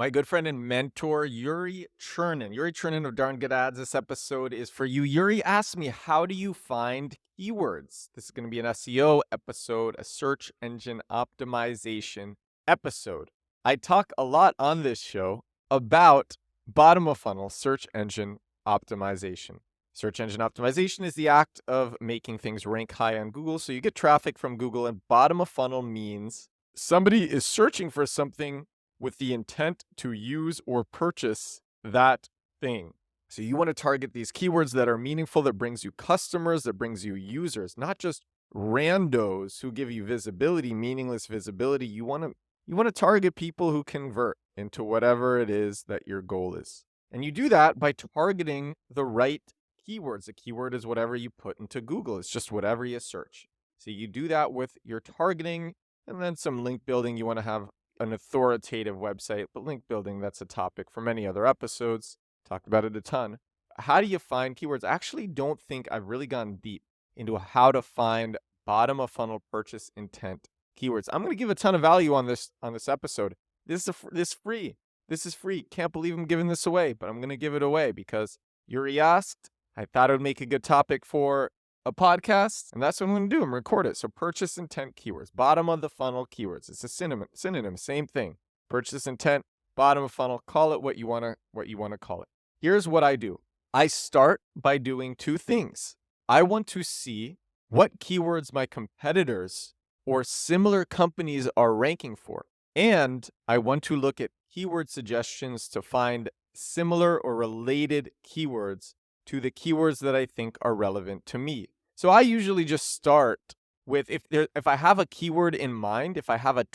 My good friend and mentor, Yuri Chernin. Yuri Chernin of Darn Good Ads. This episode is for you. Yuri asked me, how do you find keywords? This is going to be an SEO episode, a search engine optimization episode. I talk a lot on this show about bottom of funnel search engine optimization. Search engine optimization is the act of making things rank high on Google. So you get traffic from Google, and bottom of funnel means somebody is searching for something with the intent to use or purchase that thing. So you want to target these keywords that are meaningful, that brings you customers, that brings you users, not just randos who give you visibility, meaningless visibility. You want to target people who convert into whatever it is that your goal is. And you do that by targeting the right keywords. A keyword is whatever you put into Google. It's just whatever you search. So you do that with your targeting, and then some link building. You want to have an authoritative website, but link building, that's a topic for many other episodes. Talked about it a ton. How do you find keywords? I actually don't think I've really gone deep into how to find bottom of funnel purchase intent keywords. I'm going to give a ton of value on this episode. This is free. This is free. Can't believe I'm giving this away, but I'm going to give it away because Yuri asked. I thought it would make a good topic for a podcast, and that's what I'm going to do. I'm going to record it. So purchase intent keywords, bottom of the funnel keywords. It's a synonym, same thing. Purchase intent, bottom of funnel. Call it what you want to call it. Here's what I do. I start by doing two things. I want to see what keywords my competitors or similar companies are ranking for, and I want to look at keyword suggestions to find similar or related keywords to the keywords that I think are relevant to me. So I usually just start with, if I have a keyword in mind, if I have a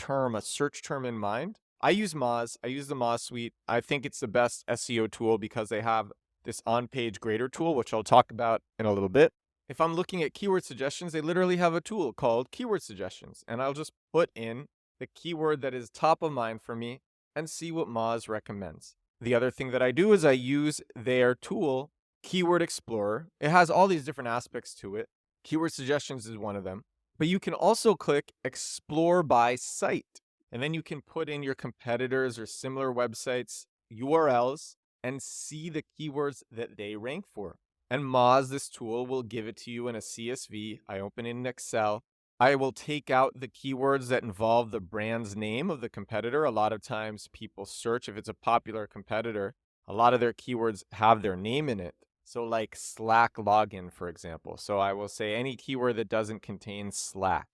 search term in mind, I use Moz. I use the Moz suite. I think it's the best SEO tool because they have this on-page grader tool, which I'll talk about in a little bit. If I'm looking at keyword suggestions, they literally have a tool called keyword suggestions, and I'll just put in the keyword that is top of mind for me and see what Moz recommends. The other thing that I do is I use their tool, Keyword Explorer. It has all these different aspects to it. Keyword suggestions is one of them. But you can also click Explore by Site, and then you can put in your competitors or similar websites URLs and see the keywords that they rank for. And Moz, this tool, will give it to you in a CSV. I open it in Excel. I will take out the keywords that involve the brand's name of the competitor. A lot of times people search, if it's a popular competitor, a lot of their keywords have their name in it. So like Slack login, for example. So I will say any keyword that doesn't contain Slack.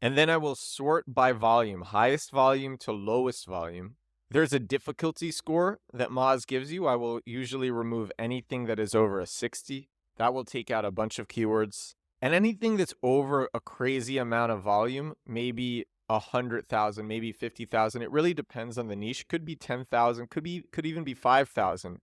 And then I will sort by volume, highest volume to lowest volume. There's a difficulty score that Moz gives you. I will usually remove anything that is over a 60. That will take out a bunch of keywords. And anything that's over a crazy amount of volume, maybe 100,000, maybe 50,000. It really depends on the niche. Could be 10,000, could even be 5,000.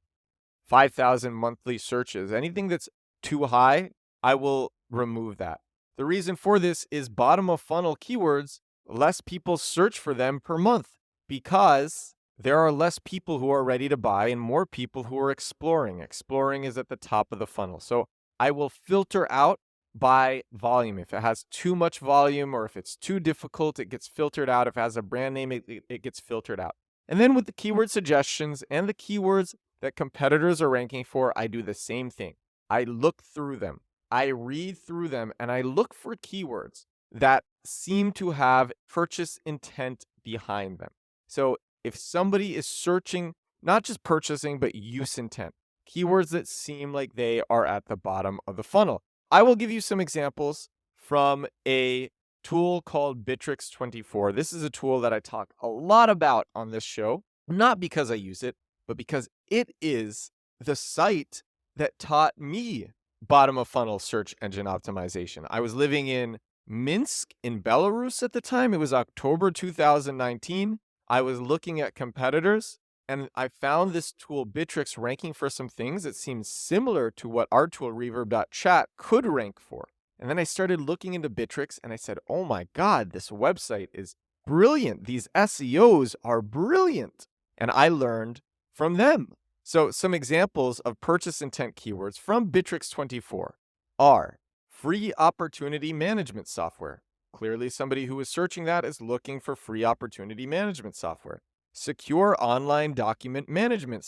5,000 monthly searches. Anything that's too high, I will remove that. The reason for this is bottom of funnel keywords, less people search for them per month because there are less people who are ready to buy and more people who are exploring. Exploring is at the top of the funnel. So I will filter out by volume. If it has too much volume or if it's too difficult, it gets filtered out. If it has a brand name, it gets filtered out. And then with the keyword suggestions and the keywords that competitors are ranking for, I do the same thing. I look through them. I read through them and I look for keywords that seem to have purchase intent behind them. So if somebody is searching, not just purchasing, but use intent, keywords that seem like they are at the bottom of the funnel. I will give you some examples from a tool called Bitrix24. This is a tool that I talk a lot about on this show, not because I use it, but because it is the site that taught me bottom of funnel search engine optimization. I was living in Minsk in Belarus at the time. It was October 2019. I was looking at competitors and I found this tool Bitrix ranking for some things that seemed similar to what our tool Reverb.chat could rank for. And then I started looking into Bitrix and I said, oh my God, this website is brilliant. These SEOs are brilliant. And I learned from them. So some examples of purchase intent keywords from Bitrix24 are free opportunity management software. Clearly somebody who is searching that is looking for free opportunity management software. Secure online document management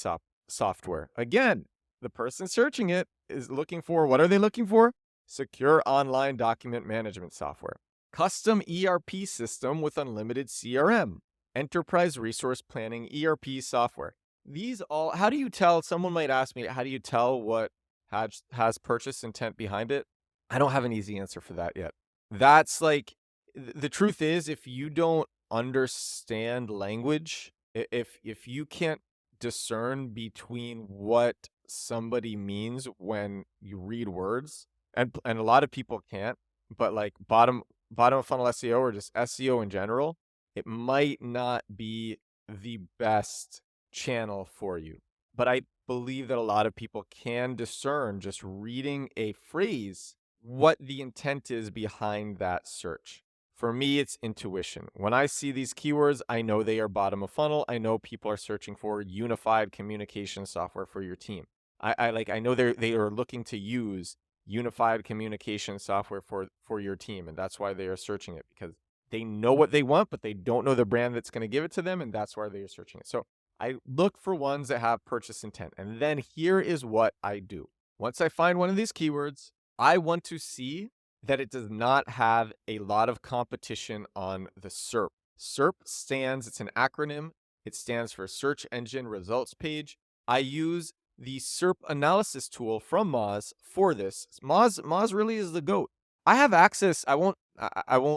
software. Again, the person searching it is looking for, what are they looking for? Secure online document management software. Custom ERP system with unlimited CRM. Enterprise resource planning ERP software. These all, how do you tell? Someone might ask me, how do you tell what has purchase intent behind it? I don't have an easy answer for that yet. That's like, the truth is, if you don't understand language, if you can't discern between what somebody means when you read words, and a lot of people can't, but like bottom of funnel SEO or just SEO in general, it might not be the best channel for you. But I believe that a lot of people can discern, just reading a phrase, what the intent is behind that search. For me, it's intuition. When I see these keywords, I know they are bottom of funnel. I know people are searching for unified communication software for your team. I know they are looking to use unified communication software for your team, and that's why they are searching it, because they know what they want, but they don't know the brand that's going to give it to them, and that's why they are searching it. So I look for ones that have purchase intent, and then here is what I do. Once I find one of these keywords, I want to see that it does not have a lot of competition on the SERP. SERP stands, it's an acronym. It stands for Search Engine Results Page. I use the SERP analysis tool from Moz for this. Moz really is the GOAT. I have access, I won't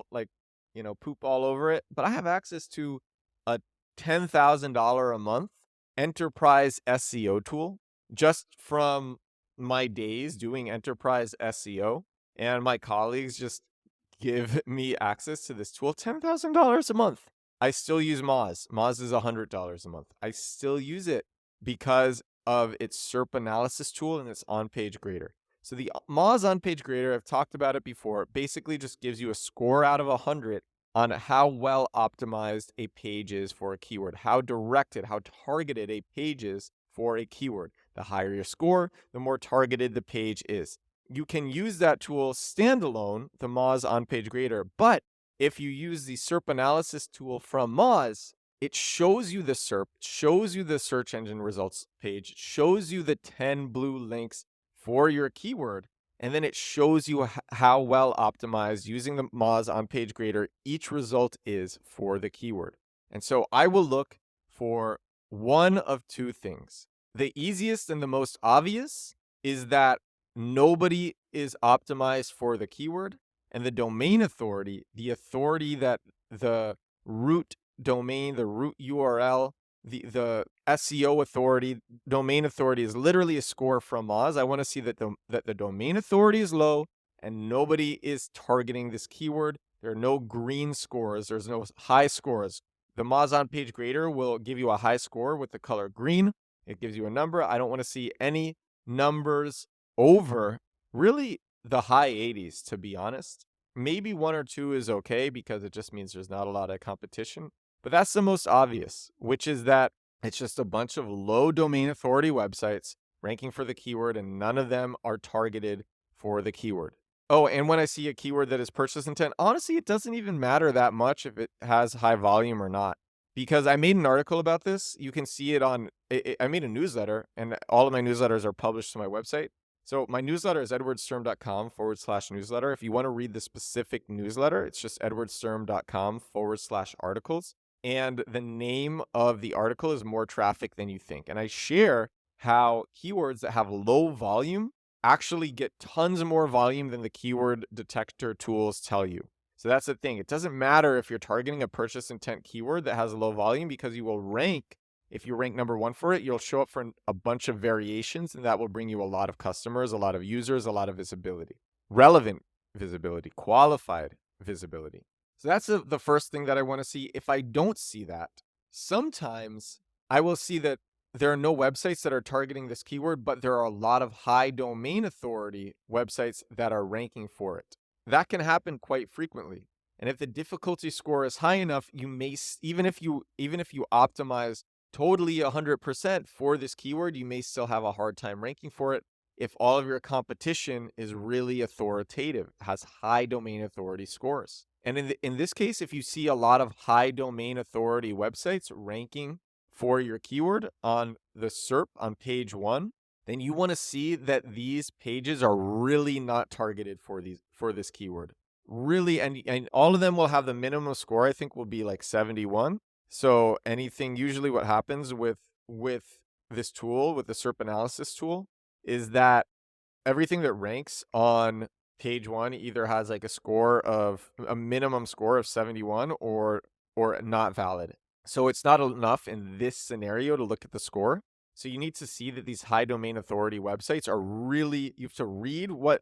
like, poop all over it, but I have access to a $10,000 a month enterprise SEO tool just from my days doing enterprise SEO. And my colleagues just give me access to this tool, $10,000 a month. I still use Moz. Moz is $100 a month. I still use it because of its SERP analysis tool and its on-page grader. So the Moz on-page grader, I've talked about it before, basically just gives you a score out of 100 on how well optimized a page is for a keyword, how directed, how targeted a page is for a keyword. The higher your score, the more targeted the page is. You can use that tool standalone, the Moz on-page grader, but if you use the SERP analysis tool from Moz, it shows you the SERP, shows you the search engine results page, shows you the 10 blue links for your keyword, and then it shows you how well optimized using the Moz on-page grader each result is for the keyword. And so I will look for one of two things. The easiest and the most obvious is that nobody is optimized for the keyword, and the domain authority, the authority that the root domain, the root URL, the SEO authority, domain authority is literally a score from Moz. I want to see that the domain authority is low and nobody is targeting this keyword. There are no green scores. There's no high scores. The Moz on-page grader will give you a high score with the color green. It gives you a number. I don't want to see any numbers over really the high 80s, to be honest. Maybe one or two is okay because it just means there's not a lot of competition. But that's the most obvious, which is that it's just a bunch of low domain authority websites ranking for the keyword, and none of them are targeted for the keyword. Oh, and when I see a keyword that is purchase intent, honestly, it doesn't even matter that much if it has high volume or not, because I made an article about this. You can see it on, I made a newsletter, and all of my newsletters are published to my website. So my newsletter is edwardsturm.com/newsletter. If you want to read the specific newsletter, it's just edwardsturm.com/articles. And the name of the article is More Traffic Than You Think. And I share how keywords that have low volume actually get tons more volume than the keyword detector tools tell you. So that's the thing. It doesn't matter if you're targeting a purchase intent keyword that has a low volume, because you will rank. If you rank number one for it, you'll show up for a bunch of variations, and that will bring you a lot of customers, a lot of users, a lot of visibility, relevant visibility, qualified visibility. So that's the first thing that I want to see. If I don't see that, sometimes I will see that there are no websites that are targeting this keyword, but there are a lot of high domain authority websites that are ranking for it. That can happen quite frequently. And if the difficulty score is high enough, you may, even if you optimize totally 100% for this keyword, you may still have a hard time ranking for it if all of your competition is really authoritative, has high domain authority scores. And in this case, if you see a lot of high domain authority websites ranking for your keyword on the SERP on page 1, then you want to see that these pages are really not targeted for this keyword. Really, and all of them will have the minimum score, I think will be like 71. So anything, usually what happens with this tool, with the SERP analysis tool, is that everything that ranks on page 1 either has like a minimum score of 71 or not valid. So it's not enough in this scenario to look at the score. So you need to see that these high domain authority websites are really, you have to read what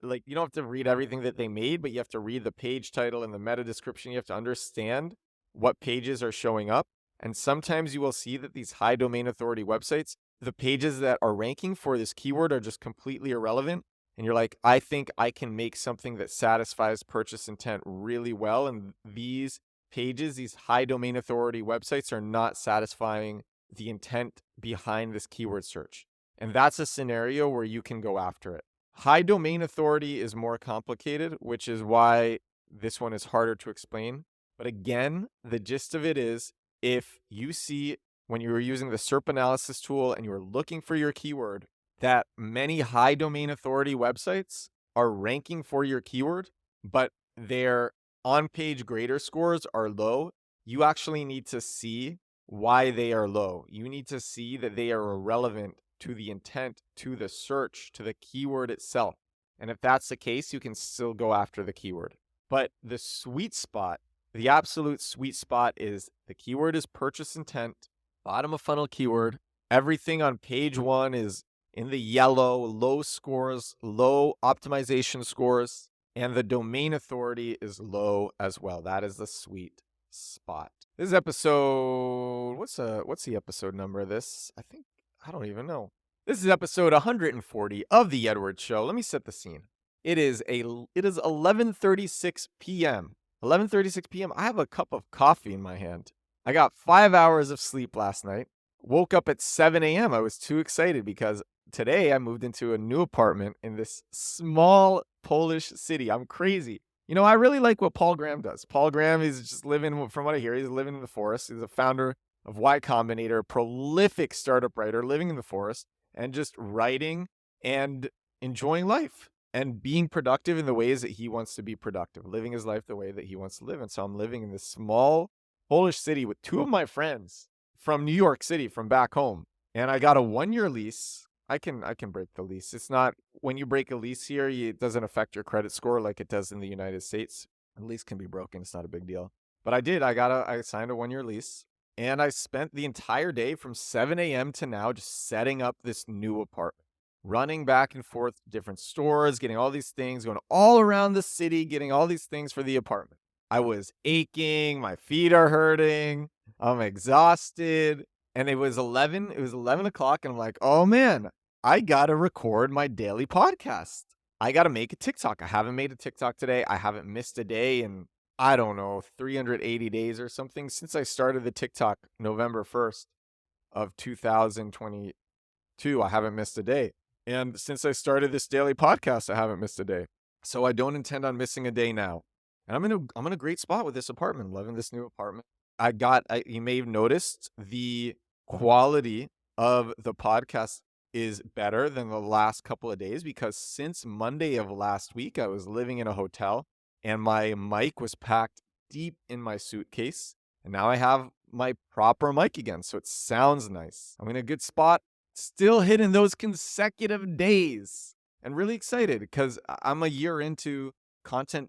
like, you don't have to read everything that they made, but you have to read the page title and the meta description. You have to understand what pages are showing up. And sometimes you will see that these high domain authority websites, the pages that are ranking for this keyword are just completely irrelevant. And you're like, I think I can make something that satisfies purchase intent really well. And these pages, these high domain authority websites, are not satisfying the intent behind this keyword search. And that's a scenario where you can go after it. High domain authority is more complicated, which is why this one is harder to explain. But again, the gist of it is, if you see when you were using the SERP analysis tool and you were looking for your keyword, that many high domain authority websites are ranking for your keyword, but their on-page grader scores are low, you actually need to see why they are low. You need to see that they are irrelevant to the intent, to the search, to the keyword itself. And if that's the case, you can still go after the keyword. But the sweet spot, the absolute sweet spot, is the keyword is purchase intent, bottom of funnel keyword. Everything on page 1 is in the yellow, low scores, low optimization scores, and the domain authority is low as well. That is the sweet spot. This is episode, what's the episode number of this? I don't even know. This is episode 140 of The Edward Show. Let me set the scene. It is 11:36 p.m. 11:36 p.m. I have a cup of coffee in my hand. I got 5 hours of sleep last night. Woke up at 7 a.m. I was too excited because today I moved into a new apartment in this small Polish city. I'm crazy. You know, I really like what Paul Graham does. Paul Graham is just living, from what I hear, he's living in the forest. He's a founder of Y Combinator, prolific startup writer, living in the forest and just writing and enjoying life and being productive in the ways that he wants to be productive, living his life the way that he wants to live. And so I'm living in this small Polish city with two of my friends from New York City, from back home. And I got a 1-year lease. I can break the lease. It's not, when you break a lease here, it doesn't affect your credit score like it does in the United States. A lease can be broken. It's not a big deal. But I did. I signed a 1-year lease. And I spent the entire day from 7 a.m. to now just setting up this new apartment, running back and forth to different stores, getting all these things, going all around the city, getting all these things for the apartment. I was aching. My feet are hurting. I'm exhausted. And it was 11 o'clock. And I'm like, oh man, I got to record my daily podcast. I got to make a TikTok. I haven't made a TikTok today. I haven't missed a day in, I don't know, 380 days or something since I started the TikTok November 1st of 2022. I haven't missed a day. And since I started this daily podcast, I haven't missed a day. So I don't intend on missing a day now. And I'm in a great spot with this apartment. I'm loving this new apartment. You may have noticed the quality of the podcast is better than the last couple of days, because since Monday of last week, I was living in a hotel and my mic was packed deep in my suitcase. And now I have my proper mic again. So it sounds nice. I'm in a good spot, still hitting those consecutive days, and really excited because I'm a year into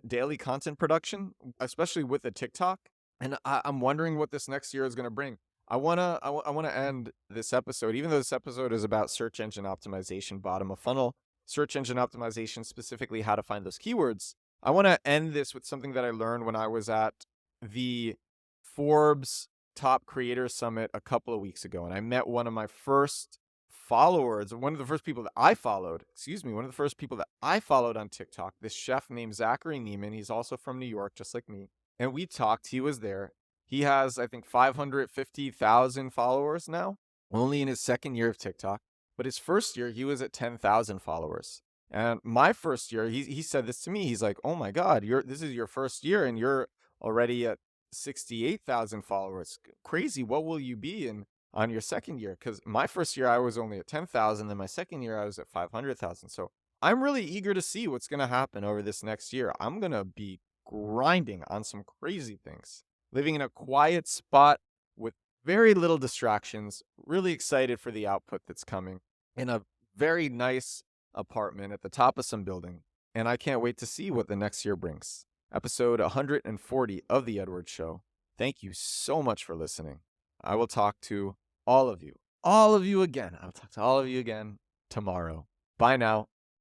daily content production, especially with a TikTok. And I'm wondering what this next year is going to bring. I want to end this episode, even though this episode is about search engine optimization, bottom of funnel, search engine optimization, specifically how to find those keywords. I want to end this with something that I learned when I was at the Forbes Top Creator Summit a couple of weeks ago. And I met one of my first followers, one of the first people that I followed on TikTok, this chef named Zachary Neiman. He's also from New York, just like me. And we talked. He was there. He has, I think, 550,000 followers now, only in his second year of TikTok. But his first year, he was at 10,000 followers. And my first year, he said this to me. He's like, oh my God, this is your first year and you're already at 68,000 followers. Crazy. What will you be in on your second year? Because my first year I was only at 10,000, then my second year I was at 500,000. So I'm really eager to see what's going to happen over this next year. I'm going to be grinding on some crazy things, living in a quiet spot with very little distractions, really excited for the output that's coming in a very nice apartment at the top of some building. And I can't wait to see what the next year brings. Episode 140 of The Edward Show. Thank you so much for listening. I will talk to all of you again. I'll talk to all of you again tomorrow. Bye now.